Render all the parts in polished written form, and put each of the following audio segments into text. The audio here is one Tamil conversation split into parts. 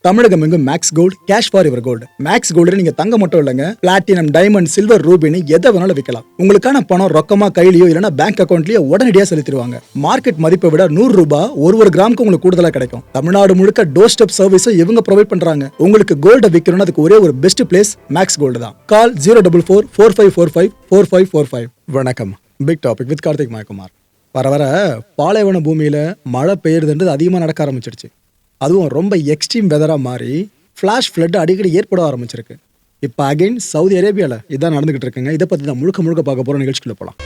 தமிழகம் எங்கும் max gold, cash for your gold. Max gold நீங்க தங்க மட்டும் இல்லைங்க, பிளாட்டினம், டைமண்ட், சில்வர், ரூபினி எதை வேணாலும் விற்கலாம். உங்களுக்கான பணம் ரொக்கமா கையிலயோ இல்லைன்னா பேங்க் அக்கௌண்ட்லயோ உடனடியாக செலுத்திடுவாங்க. மார்க்கெட் மதிப்பை விட 100 ரூபாய் ஒரு கிராமுக்கு உங்களுக்கு கூடுதலா கிடைக்கும். தமிழ்நாடு முழுக்க டோர் ஸ்டெப் சர்வீஸும் இவங்க ப்ரொவைட் பண்றாங்க. உங்களுக்கு கோல்ட விற்கணும்னா அதுக்கு ஒரே ஒரு பெஸ்ட் பிளேஸ் மேக்ஸ் கோல்டு தான். கால் 04445454545. வணக்கம். Big topic with Karthik Mayakumar. வர வர பாலைவன பூமியில மழை பெய்யுறதுன்றது அதிகமாக நடக்க ஆரம்பிச்சிருச்சு. அதுவும் ரொம்ப எக்ஸ்ட்ரீம் வெதராக மாறி ஃப்ளாஷ் ஃப்ளட் அடிக்கடி ஏற்பட ஆரம்பிச்சிருக்கு. இப்போ அகைன் சவுதி அரேபியாவில் இதான் நடந்துகிட்டு இருக்குங்க. இதை பற்றி தான் முழுக்க பார்க்க போகிற நிகழ்ச்சிக்குள்ள போகலாம்.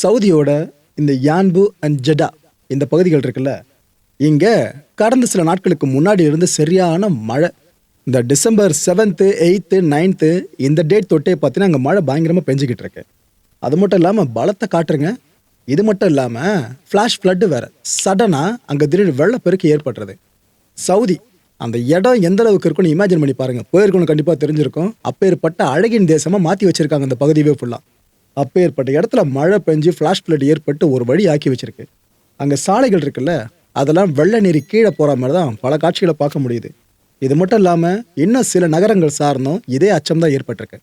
சவுதியோட இந்த யான்பு அண்ட் ஜெட்டா இந்த பகுதிகள் இருக்குல்ல, இங்கே கடந்த சில நாட்களுக்கு முன்னாடி இருந்து சரியான மழை. இந்த டிசம்பர் 7th 8th 9th இந்த டேட் தொட்டே பார்த்தீங்கன்னா அங்கே மழை பயங்கரமாக பெஞ்சிக்கிட்டு இருக்கு. அது மட்டும் இல்லாமல் பலத்தை காட்டுருங்க. இது மட்டும் இல்லாமல் ஃப்ளாஷ் ஃப்ளட்டு வேற. சடனாக அங்கே திடீர்னு வெள்ளப்பெருக்கு ஏற்படுறது. சவுதி அந்த இடம் எந்த அளவுக்கு இருக்குன்னு இமேஜின் பண்ணி பாருங்க. போயிருக்கணும், கண்டிப்பாக தெரிஞ்சிருக்கும். அப்பேற்பட்ட அழகின் தேசமாக மாற்றி வச்சிருக்காங்க அந்த பகுதியே ஃபுல்லாக. அப்பேற்பட்ட இடத்துல மழை பெஞ்சு ஃப்ளாஷ் ஃப்ளட் ஏற்பட்டு ஒரு வழி ஆக்கி வச்சிருக்கு. அங்கே சாலைகள் இருக்குல்ல, அதெல்லாம் வெள்ள நீர் கீழே போகிற மாதிரி தான் பல காட்சிகளை பார்க்க முடியுது. இது மட்டும் இல்லாமல் இன்னும் சில நகரங்கள் சார்ந்தும் இதே அச்சம் தான் ஏற்பட்டிருக்கு.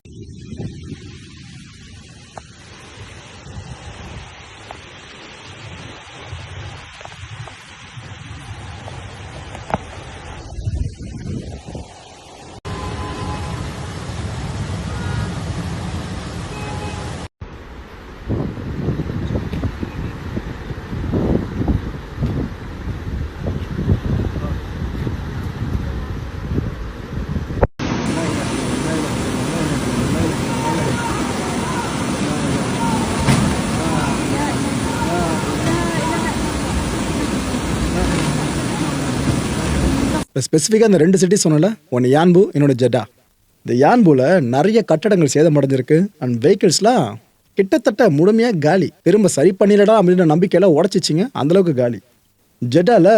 இப்போ ஸ்பெசிஃபிக்காக இந்த 2 சிட்டி சொன்னல, ஒன்று யான்பு, இன்னொன்று ஜெட்டா. இந்த யான்புல நிறைய கட்டடங்கள் சேதமடைஞ்சிருக்கு. அண்ட் வெஹிக்கிள்ஸ்லாம் கிட்டத்தட்ட முழுமையாக காலி. திரும்ப சரி பண்ணிடலாம் அப்படின்ற நம்பிக்கையெல்லாம் உடச்சிச்சிங்க, அந்தளவுக்கு காலி. ஜெட்டாவில்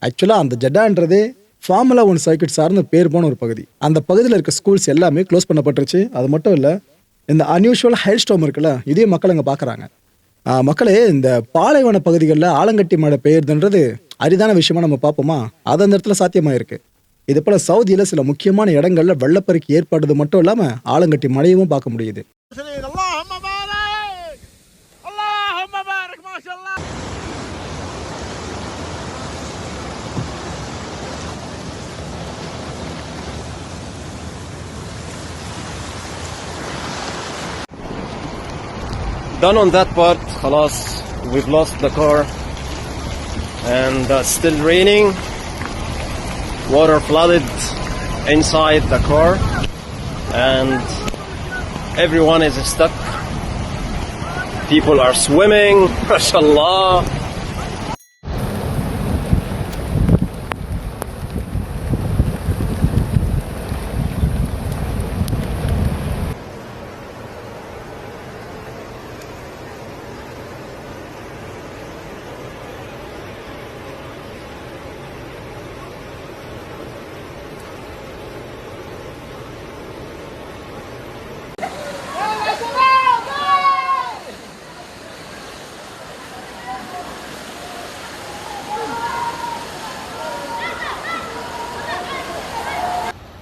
ஆக்சுவலாக அந்த ஜெட்டான்றதே ஃபார்முலா 1 சர்க்கிட் சார்ந்த பேர் போன ஒரு பகுதி. அந்த பகுதியில் இருக்க ஸ்கூல்ஸ் எல்லாமே க்ளோஸ் பண்ணப்பட்டுருச்சு. அது மட்டும் இல்லை, இந்த அன்யூஷுவல் ஹெயில் ஸ்டார்ம் இருக்குல்ல, இதே மக்கள் அங்கே பார்க்குறாங்க. மக்களே, இந்த பாலைவன பகுதிகளில் ஆலங்கட்டி மழை பெய்யுறதுன்றது அரிதான விஷயமா நம்ம பார்ப்போமா? அது அந்த இடத்துல சாத்தியமாக இருக்கு. இது போல சவுதியில் சில முக்கியமான இடங்கள்ல வெள்ளப்பெருக்கு ஏற்படுறது மட்டும் இல்லாமல் ஆலங்கட்டி மழையும் பார்க்க முடியுது. Done on that part. خلاص, we've lost the car and still raining. Water flooded inside the car and everyone is stuck. People are swimming. MashaAllah.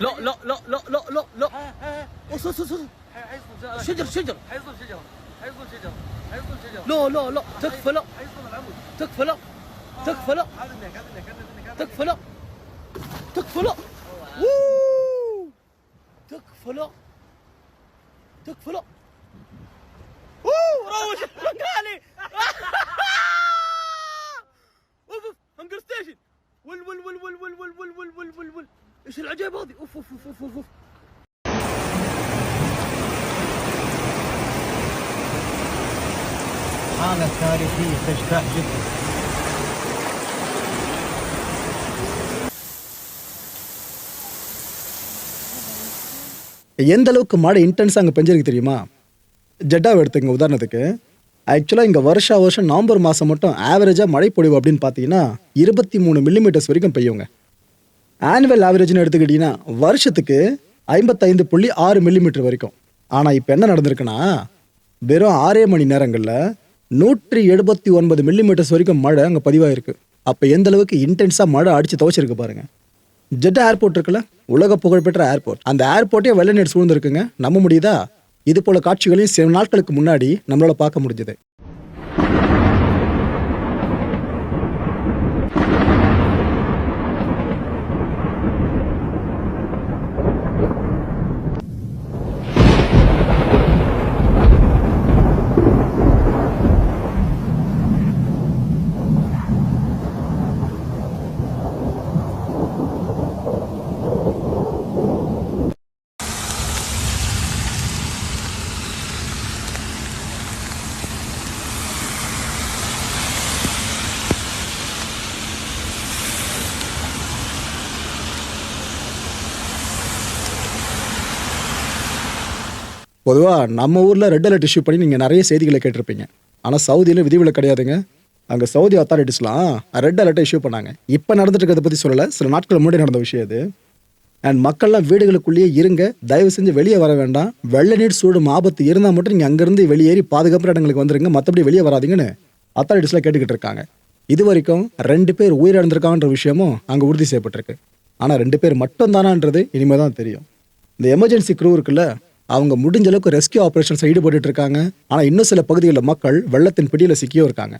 لا لا لا لا لا لا لا وصل شجر شجر حيصل شجرة حيصل شجرة حيصل شجرة لا لا لا تكفى لا حيصل العمود تكفى لا تكفى لا هذا هناك هذا هناك تكفى لا تكفى لا تكفى لا تكفى لا روش مكاني اوف هنجر ستيشن ول ول ول ول ول ول ول ول ول ول ول ايش العجائب هذه اوف اوف اوف اوف اوف حالة تاريخية تجتاح جدا. எந்த அளவுக்கு மழை இன்டென்ஸாக அங்கே பெஞ்சிருக்கு தெரியுமா? ஜெட்டாவை எடுத்துங்க உதாரணத்துக்கு. ஆக்சுவலாக இங்கே வருஷம் நவம்பர் மாதம் மட்டும் ஆவரேஜாக மழை பொழிவு அப்படின்னு பார்த்தீங்கன்னா 23 மில்லிமீட்டர்ஸ் வரைக்கும் பெய்யுங்க. ஆனுவல் ஆவரேஜ்னு எடுத்துக்கிட்டிங்கன்னா வருஷத்துக்கு 55.6 மில்லிமீட்டர் வரைக்கும். ஆனால் இப்போ என்ன நடந்திருக்குன்னா வெறும் 6 மணி நேரங்களில் 179 மில்லிமீட்டர்ஸ் வரைக்கும் மழை அங்கே பதிவாயிருக்கு. அப்போ எந்த அளவுக்கு இன்டென்ஸாக மழை அடித்து துவச்சிருக்கு பாருங்க. ஜெட்டா ஏர்போர்ட் இருக்குல்ல, உலக புகழ்பெற்ற ஏர்போர்ட், அந்த ஏர்போர்ட்டே வெள்ள நீர் சூழ்ந்துருக்குங்க. நம்ப முடியுதா? இது போல காட்சிகளையும் சில நாட்களுக்கு முன்னாடி நம்மளால பார்க்க முடிஞ்சது. பொதுவாக நம்ம ஊரில் ரெட் அலர்ட் இஷ்யூ பண்ணி நீங்கள் நிறைய செய்திகளை கேட்டிருப்பீங்க. ஆனால் சவுதியில் விதிவிலக்கு கிடையாதுங்க. அங்கே சவுதி அத்தாரிட்டிஸ்லாம் ரெட் அலர்ட்டை இஷ்யூ பண்ணாங்க. இப்போ நடந்துட்டு இருக்கிறத பற்றி சொல்லலை, சில நாட்கள் முன்னாடி நடந்த விஷயம் அது. அண்ட் மக்கள்லாம் வீடுகளுக்குள்ளேயே இருங்க, தயவு செஞ்சு வெளியே வர வேண்டாம், வெள்ள நீர் சூடும் ஆபத்து இருந்தால் மட்டும் நீங்கள் அங்கேருந்து வெளியேறி பாதுகாப்பு இடங்களுக்கு வந்துருங்க, மற்றபடி வெளியே வராதிங்கன்னு அத்தாரிட்டிஸ்லாம் கேட்டுக்கிட்டு இருக்காங்க. இது வரைக்கும் 2 பேர் உயிரிழந்திருக்காங்கன்ற விஷயமும் அங்கே உறுதி செய்யப்பட்டிருக்கு. ஆனால் 2 பேர் மட்டும் தானான்றது இனிமேல் தான் தெரியும். இந்த எமர்ஜென்சி க்ரூ இருக்குல்ல, அவங்க முடிஞ்ச அளவுக்கு ரெஸ்கியூ ஆப்ரேஷன்ஸ் ஈடுபட்டு இருக்காங்க. ஆனால் இன்னும் சில பகுதிகளில் மக்கள் வெள்ளத்தின் பிடியில் சிக்கியும் இருக்காங்க.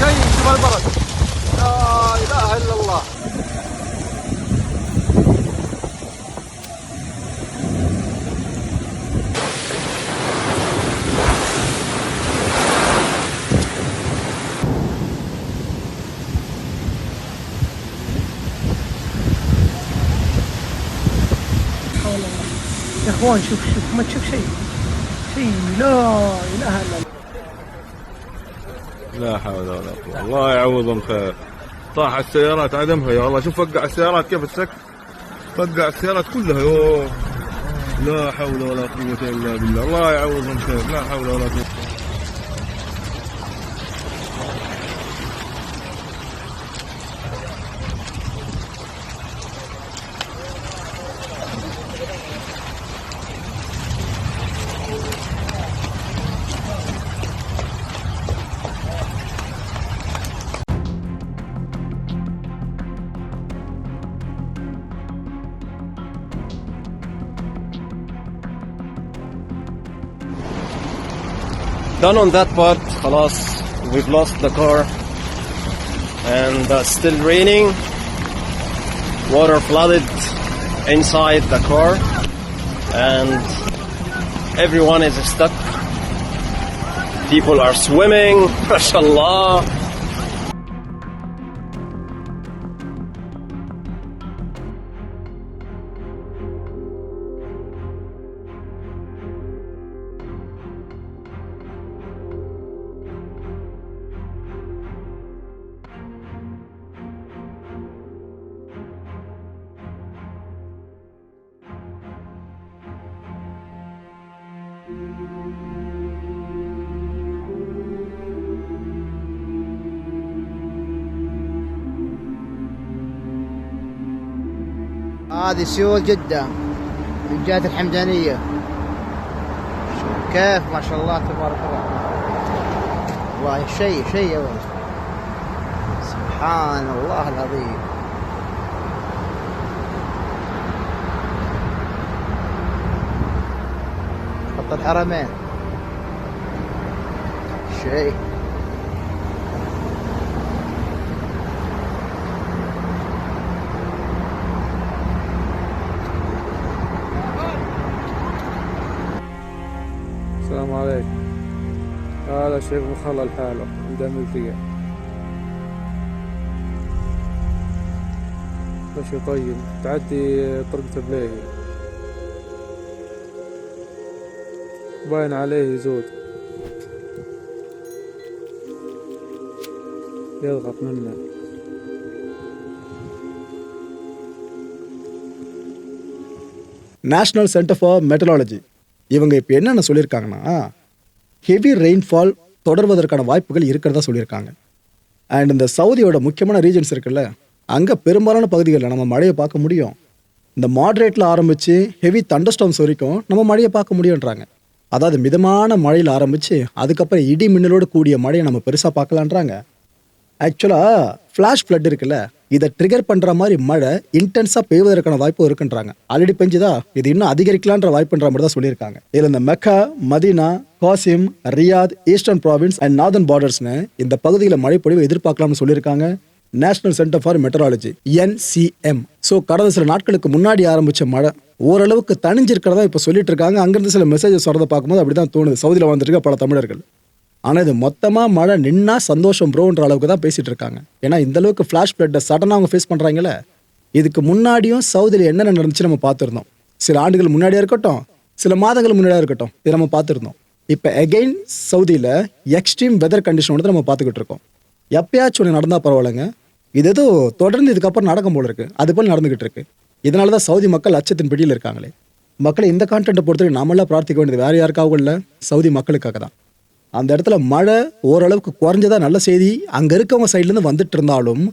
شيء شوف البرد، لا اله الا الله. يا اخوان شوف ما تشوف شيء لا اله الا الله. لا حول ولا قوة. الله يعوضهم خير. طاح السيارات عدمها يا الله. شوف فقع السيارات كيف السك، فقع السيارات كلها. يوه لا حول ولا قوة إلا بالله. الله يعوضهم خير. لا حول ولا قوة. Done on that part. خلاص, we've lost the car and still raining. Water flooded inside the car and everyone is stuck. People are swimming. MashaAllah. هذه سيول جدة من جهة الحمدانية. كيف ما شاء الله تبارك الله. والله شيء يا ولد. سبحان الله العظيم. خط الحرمين شيء. السلام عليكم. هذا شيخ مخلى لحاله عنده ملتقى ماشي طيب تعدي طرقة بليهي باين عليه يزود يضغط منه. National centre for மெட்டராலஜி இவங்க இப்போ என்னென்ன சொல்லியிருக்காங்கன்னா, ஹெவி ரெயின்ஃபால் தொடர்வதற்கான வாய்ப்புகள் இருக்கிறதா சொல்லியிருக்காங்க. அண்ட் இந்த சவுதியோட முக்கியமான ரீஜன்ஸ் இருக்குல்ல, அங்கே பெரும்பாலான பகுதிகளில் நம்ம மழையை பார்க்க முடியும். இந்த மாட்ரேட்டில் ஆரம்பித்து ஹெவி தண்டர்ஸ்டார்ம்ஸ் வரைக்கும் நம்ம மழையை பார்க்க முடியுன்றாங்க. அதாவது மிதமான மழையில் ஆரம்பித்து அதுக்கப்புறம் இடி மின்னலோடு கூடிய மழையை நம்ம பெருசாக பார்க்கலான்றாங்க. ஆக்சுவலாக ஃப்ளாஷ் ஃப்ளட் இருக்குல்ல, இதை ட்ரிகர் பண்ணுற மாதிரி மழை இன்டென்ஸாக பெய்வதற்கான வாய்ப்பு இருக்குன்றாங்க. ஆல்ரெடி பெஞ்சுதா, இது இன்னும் அதிகரிக்கலான்ற வாய்ப்புன்ற மாதிரி தான் சொல்லியிருக்காங்க. இதில் இந்த Mecca, Medina, Qassim, Riyadh, eastern province and northern பார்டர்ஸ்னு இந்த பகுதியில் மழை பொழிவு எதிர்பார்க்கலாம்னு சொல்லியிருக்காங்க national centre for meteorology NCM. So கடந்த சில நாட்களுக்கு முன்னாடி ஆரம்பித்த மழை ஓரளவுக்கு தணிஞ்சிருக்கிறதா இப்போ சொல்லிட்டு இருக்காங்க. அங்கேருந்து சில மெசேஜஸ் வரதை பார்க்கும்போது அப்படி தான் தோணுது சவுதியில் வந்துருக்க பல தமிழர்கள். ஆனால் இது மொத்தமாக மழை நின்னா சந்தோஷம் ப்ரோன்ற அளவுக்கு தான் பேசிகிட்டு இருக்காங்க. ஏன்னா இந்த அளவுக்கு ஃப்ளாஷ் ஃப்ளட்டை சடனாக அவங்க ஃபேஸ் பண்ணுறாங்களே. இதுக்கு முன்னாடியும் சவுதியில் என்னென்ன நடந்துச்சு நம்ம பார்த்துருந்தோம். சில ஆண்டுகள் முன்னாடியே இருக்கட்டும், சில மாதங்கள் முன்னாடியே இருக்கட்டும், இதை நம்ம பார்த்துருந்தோம். இப்போ எகெயின் சவுதியில் எக்ஸ்ட்ரீம் வெதர் கண்டிஷனோட நம்ம பார்த்துக்கிட்டு இருக்கோம். எப்பயாச்சும் ஒன்று நடந்தால் பரவாயில்லைங்க, இது ஏதோ தொடர்ந்து இதுக்கப்புறம் நடக்கும் போல இருக்குது, அது போல் நடந்துக்கிட்டு இருக்கு. இதனால தான் சவுதி மக்கள் அச்சத்தின் பிடியில் இருக்காங்களே. மக்களை இந்த கான்டென்ட்டை பொறுத்தவரை நாமெல்லாம் பிரார்த்திக்க வேண்டியது வேறு யாருக்காகவும் இல்லை, சவுதி மக்களுக்காக தான். அந்த இடத்துல மழை ஓரளவுக்கு குறைஞ்சதா நல்ல செய்தி அங்கே இருக்கவங்க சைட்லேருந்து வந்துட்டு இருந்தாலும்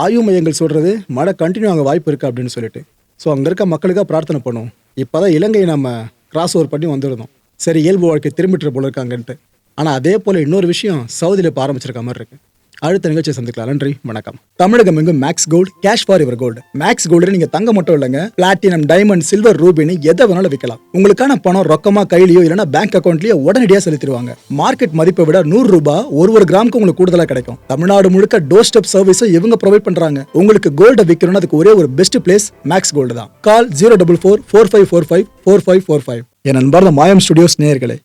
ஆய்வு மையங்கள் சொல்கிறது மழை கண்டினியூ ஆக வாய்ப்பு இருக்குது அப்படின்னு சொல்லிட்டு. ஸோ அங்கே இருக்க மக்களுக்காக பிரார்த்தனை பண்ணுவோம். இப்போ தான் இலங்கையை நம்ம கிராஸ் ஓவர் பண்ணி வந்துருந்தோம், சரி இயல்பு வாழ்க்கை திரும்பிட்டு போல இருக்காங்கன்ட்டு. ஆனால் அதே போல் இன்னொரு விஷயம் சவுதியில் இப்போ ஆரம்பிச்சிருக்க மாதிரி இருக்குது. அடுத்த நிகழ்ச்சியை சந்திக்கலாம். நன்றி, வணக்கம். தமிழகம் எங்கும் max gold, cash for your gold. Max gold நீங்க தங்க மட்டும் இல்லைங்க, பிளாட்டினம், டைமண்ட், சில்வர், ரூபினி எதை வேணாலும் விற்கலாம். உங்களுக்கான பணம் ரொக்கமா கையிலயோ இல்லைன்னா பேங்க் அக்கௌண்ட்லயோ உடனடியாக செலுத்திடுவாங்க. மார்க்கெட் மதிப்பை விட 100 ரூபாய் ஒரு கிராமுக்கு உங்களுக்கு கூடுதலாக கிடைக்கும். தமிழ்நாடு முழுக்க டோர் ஸ்டெப் சர்வீஸும் இவங்க ப்ரொவைட் பண்றாங்க. உங்களுக்கு கோல்டை விற்கணும்னு அதுக்கு ஒரே ஒரு பெஸ்ட் பிளேஸ் மேக்ஸ் கோல்டு தான். கால் 04445454545. என் அன்பார்ந்த மாயம் ஸ்டுடியோஸ் நேயர்களே,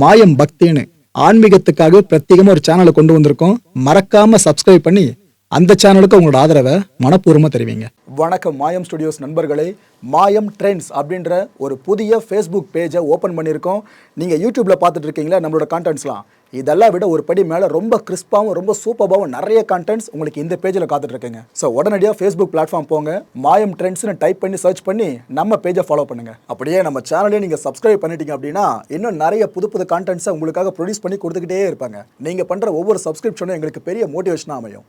மாயம் பக்தின்னு ஆன்மீகத்துக்காக பிரத்யேகமாக ஒரு சேனலை கொண்டு வந்திருக்கோம். மறக்காம சப்ஸ்கிரைப் பண்ணி அந்த சேனலுக்கு உங்களோட ஆதரவை மனப்பூர்வமாக தெரிவிங்க. வணக்கம் மாயம் ஸ்டுடியோஸ் நண்பர்களே. மாயம் ட்ரெண்ட்ஸ் அப்படின்ற ஒரு புதிய ஃபேஸ்புக் பேஜை ஓப்பன் பண்ணியிருக்கோம். நீங்கள் யூடியூப்பில் பார்த்துட்டு இருக்கீங்களா நம்மளோட கான்டென்ட்ஸ்லாம், இதெல்லாம் விட ஒரு படி மேலே ரொம்ப கிறிஸ்பாகவும் ரொம்ப சூப்பராகவும் நிறைய கான்டென்ட்ஸ் உங்களுக்கு இந்த பேஜில் காத்துட்ருக்குங்க. ஸோ உடனடியாக ஃபேஸ்புக் பிளாட்ஃபார்ம் போங்க, மாயம் ட்ரெண்ட்ஸ்னு டைப் பண்ணி சர்ச் பண்ணி நம்ம பேஜை ஃபாலோ பண்ணுங்கள். அப்படியே நம்ம சேனலையும் நீங்கள் சப்ஸ்கிரைப் பண்ணிட்டீங்க அப்படின்னா இன்னும் நிறைய புது கான்டென்ட்ஸை உங்களுக்காக ப்ரொடியூஸ் பண்ணி கொடுத்துக்கிட்டே இருப்பாங்க. நீங்கள் பண்ணுற ஒவ்வொரு சப்ஸ்கிரிப்ஷனும் எங்களுக்கு பெரிய மோட்டிவேஷனாக அமையும்.